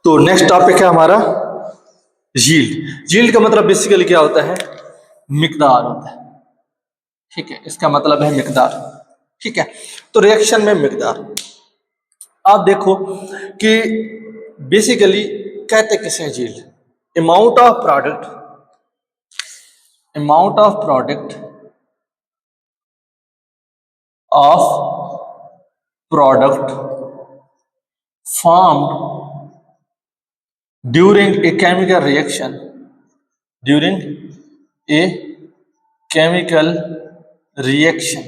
तो next topic है हमारा यील्ड। यील्ड का मतलब बेसिकली क्या होता है? मिकदार होता है। ठीक है, इसका मतलब है मिकदार। ठीक है, तो रिएक्शन में मिकदार आप देखो कि बेसिकली कहते किसे हैं? Yield amount of product, amount of product of product formed during a chemical reaction, during a chemical reaction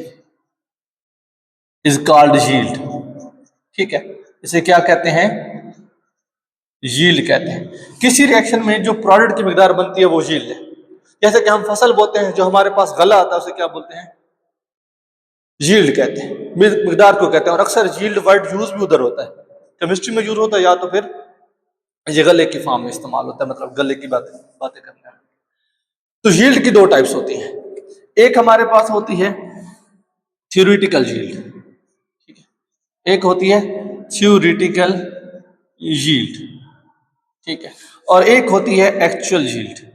is called yield। ठीक है, इसे क्या कहते हैं? यील्ड कहते हैं। किसी रिएक्शन में जो प्रोडक्ट की मिकदार बनती है वो यील्ड है। जैसे कि हम फसल बोते हैं, जो हमारे पास गला आता है उसे क्या बोलते हैं? यील्ड कहते हैं, मिकदार को कहते हैं। और अक्सर यील्ड वर्ड यूज भी उधर होता है, केमिस्ट्री में यूज होता है, या तो फिर ये गले की फॉर्म में इस्तेमाल होता है, मतलब गले की बातें करने में। तो यील्ड की दो टाइप्स होती हैं। एक हमारे पास होती है थ्योरेटिकल यील्ड, ठीक है, एक होती है थ्योरेटिकल यील्ड, ठीक है, और एक होती है एक्चुअल यील्ड।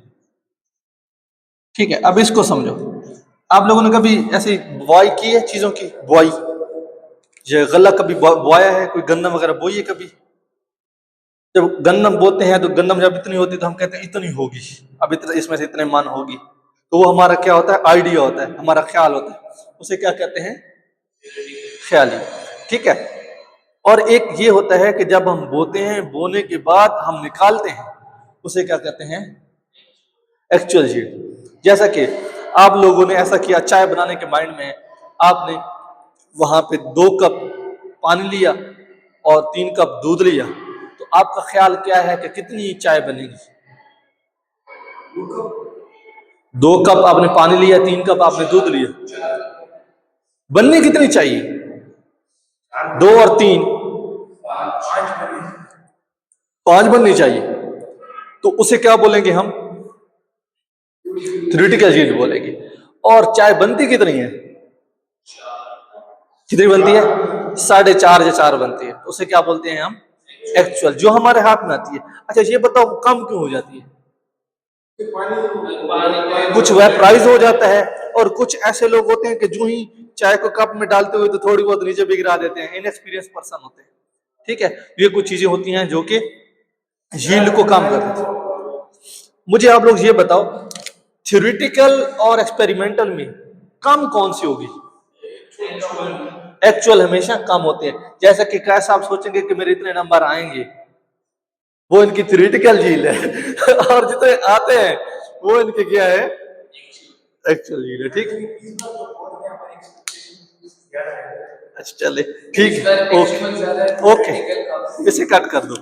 ठीक है, अब इसको समझो। आप लोगों ने कभी ऐसी बुआई की है चीजों की? बुआई, ये गला कभी बोया है? कोई गन्ना वगैरह बोई है कभी? जब गन्नम बोते हैं तो गन्नम जब इतनी होती है तो हम कहते हैं इतनी होगी, अब इतना इसमें से इतने मन होगी। तो वो हमारा क्या होता है? आइडिया होता है, हमारा ख्याल होता है। उसे क्या कहते हैं? ख्याली। ठीक है, और एक ये होता है कि जब हम बोते हैं, बोने के बाद हम निकालते हैं, उसे क्या कहते हैं? Actual yield. जैसा कि आप लोगों ने ऐसा किया, चाय बनाने के माइंड में आपने वहां पे 2 कप पानी लिया और 3 कप दूध लिया, तो आपका ख्याल क्या है कि कितनी चाय बनेगी? 2 कप आपने पानी लिया, 3 कप आपने दूध लिया, बननी कितनी चाहिए? 2 और 3 5 बननी चाहिए। तो उसे क्या बोलेंगे हम? थ्योरेटिकल यील्ड बोलेंगे। और चाय बनती कितनी है? कितनी बनती है? 4.5 या 4 बनती है। उसे क्या बोलते हैं हम? एक्चुअल, जो हमारे हाथ में आती है। अच्छा ये बताओ, कम क्यों हो जाती है? कुछ वेपराइज हो जाता है, और कुछ ऐसे लोग होते हैं कि जो ही चाय को कप में डालते हुए तो थोड़ी बहुत नीचे भी गिरा देते हैं, इनएक्सपीरियंस पर्सन होते हैं। ठीक है, ये कुछ चीजें होती हैं जो कि यील्ड को कम कर देती है। मुझे आप लोग ये बताओ, थ्योरेटिकल और एक्सपेरिमेंटल में कम कौन सी होगी? एक्चुअल हमेशा कम होते हैं। जैसा कि कैसे आप सोचेंगे कि मेरे इतने नंबर आएंगे, वो इनकी थ्योरेटिकल यील्ड है और जितने आते हैं वो इनके क्या है? एक्चुअल यील्ड है। ठीक, अच्छा चले, ठीक है, ओके ओके, इसे कट कर दो।